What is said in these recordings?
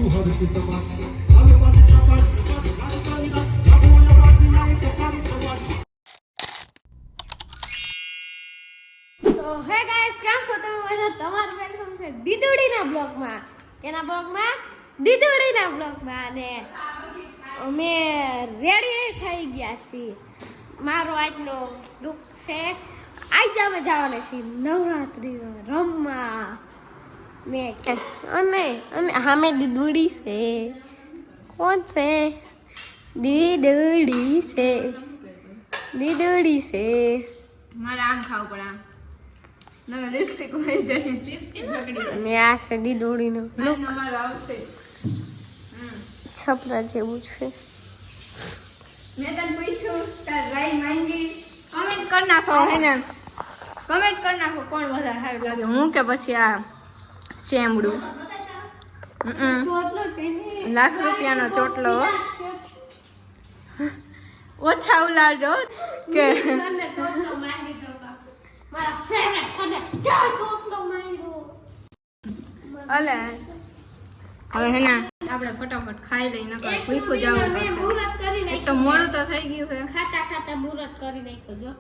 તો હે ગાઈસ, કેમ છો તમે બધા? તમારું વેલકમ છે દીદોડીના બ્લોગમાં. કેના બ્લોગમાં? દીદોડીના બ્લોગમાં. અને અમે રેડી થઈ ગયા છીએ. મારો આજનો લુક છે. આજે અમે જવાના છીએ નવરાત્રિમાં રમવા. અને સામે દીદોડી છે. કોણ છે? દીદોડી છે. દીદોડી છે. મારે આમ ખાવું પડે આમ. ના લિપસ્ટિક હોય જાય. અને આ છે દીદોડીનો લુક. મારો આઉટફિટ છપરા જેવું છે. મેં તને પૂછ્યું તાર રાઈ માંગી કમેન્ટ કરી નાખો હે ને. કમેન્ટ કરી નાખો કોણ વધારે સારું લાગે, હું કે પછી આ શેમડું. લાખ રૂપિયાનો ચોટલો ઓછા ઉલાડજો કે અલે હવે હે ને આપણે ફટાફટ ખાઈ લઈ, નકર ભૂખ્યું જવું પડશે. એક તો મોડું તો થઈ ગયું છે. ખાતા ખાતા મુહૂર્ત કરી નાખ્યો જો.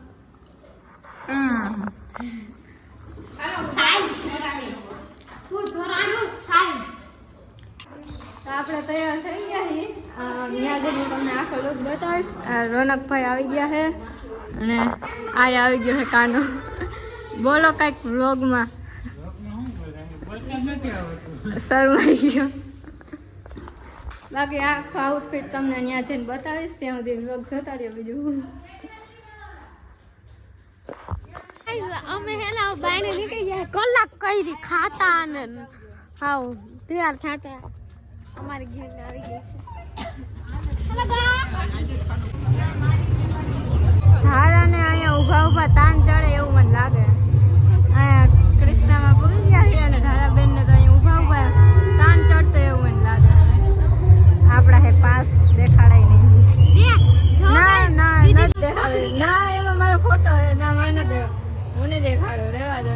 આપણે તૈયાર થઈ ગયા છીએ. ત્યાં જઈને તમને આખો લોક બતાવીશ. રોનકભાઈ આવી ગયા છે અને આ આવી ગયો છે કાનો. બોલો કાંઈક વ્લોગમાં. શરમાઈ ગયો. બાકી આખો આઉટફિટ તમને ત્યાં જઈને બતાવીશ. ત્યાં સુધી વ્લોગ જોતા રહ્યો. બીજું અમે હેલા બાઈને નીકળી ગયા. કલાક કરી ખાતા ને હાવ તૈયાર ખાતા અમારી ગેંગ આવી ગઈ છે. ધારાને અહીંયા ઊભા ઊભા તાન ચડે એવું મને લાગે. અહીંયા કૃષ્ણામાં પૂરી ગયા છે અને ધારાબેનને તો અહીંયા ઊભા ઊભા તાન ચડતો એવું મને લાગે. આપણા હે પાસ દેખાડાય નહીં. ના ના નથી દેખાડે. ના એમાં મારો ફોટો હે. ના મને નથી. હું નહીં દેખાડો. રહેવા દે.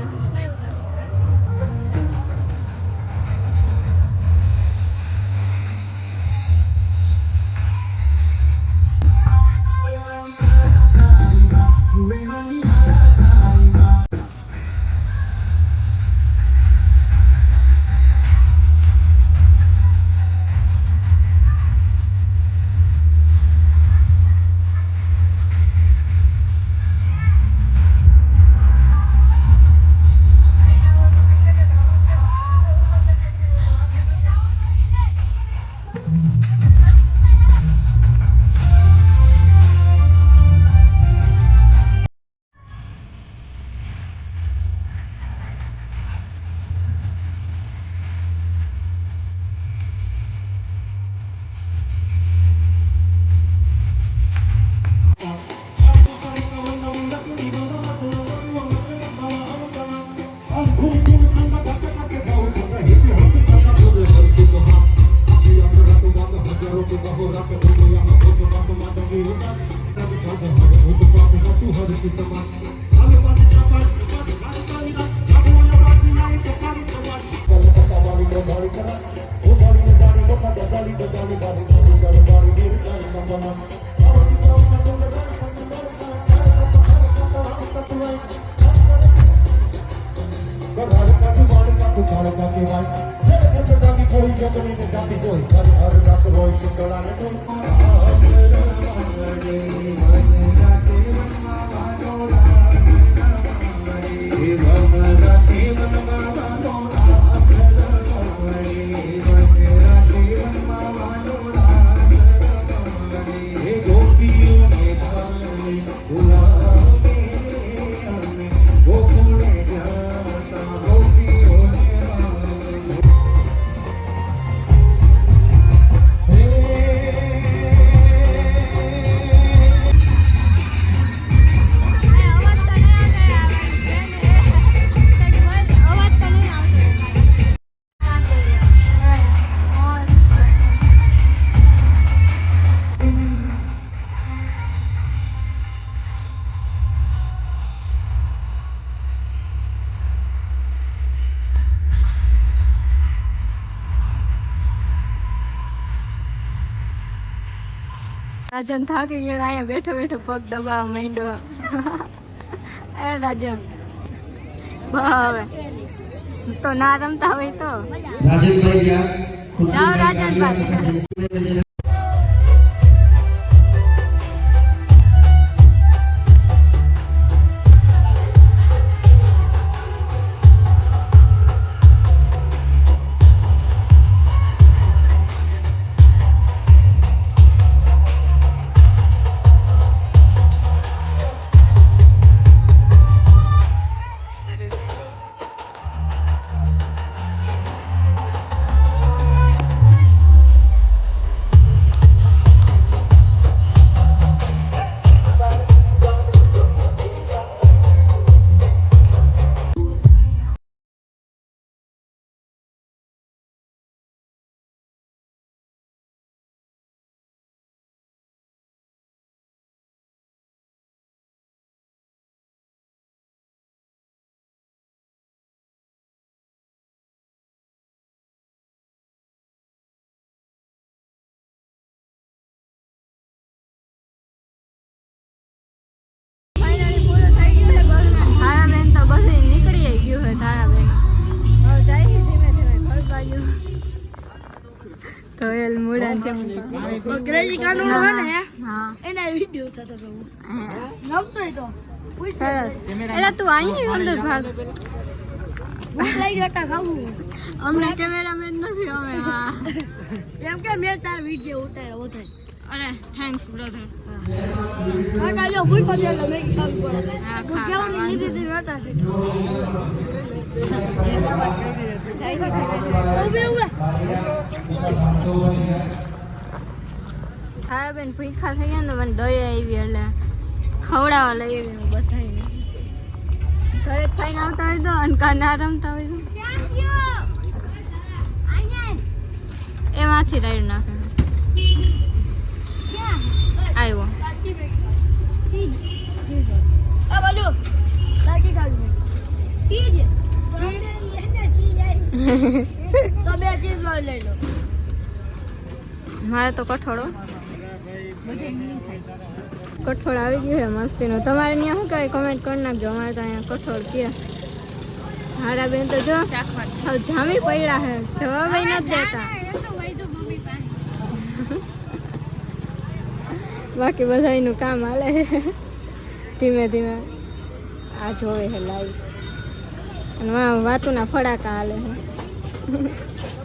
રાજન થાકી ગયો અહીંયા બેઠો બેઠો પગ દબાવવા માંડ્યો એ રાજન હવે તો ના રમતા હોય તો રાજનભાઈ વ્યાસ જાઓ રાજનભાઈ તોયલ મુડાન છે અંગ્રેજી કાનૂન હોય ને હા એના વિડિયો થતો તો રમતોય તો સરસ એટલે તું અહીં અંદર ભાગ ભૂખ લાગી ગટા ખાવું અમને કેમેરામેન નથી અમે હા એમ કે મેં તાર વિડિયો ઉતાર્યો ઉતાર અરે થેન્ક્સ બ્રધર કાકા જો ભૂખ પડે એટલે મેં ખાવી પડે હા, હું ખા, કેવું ખા, લીધી હતી વાટા છે હા બેન ભૂખા થઈ ગયા ને મને દયા આવી એટલે ખવડાવવા લઈ આવી હું બધાને ઘરે જ ખાઈને આવતા હોય તો અને કા ના રમતા હોય તો એમાંથી રાઈડ નાખે આવ્યો આ બાજુ લાગી કાઢું ચીજ તો બે ચીજ લઈ લો મારે તો કઠોળો કઠોળ આવી ગયું છે મસ્તીનું તમારે ત્યાં શું કહેવાય કમેન્ટ કરી નાખજો અમારે તો અહીંયા કઠોળ કે હારા બેન તો જો જામી પડ્યા છે જવાબ નથી દેતા બાકી બધા એનું કામ હાલે છે ધીમે ધીમે આ જોવે છે લાઈવ અને વાતુના ફડાકા હાલે છે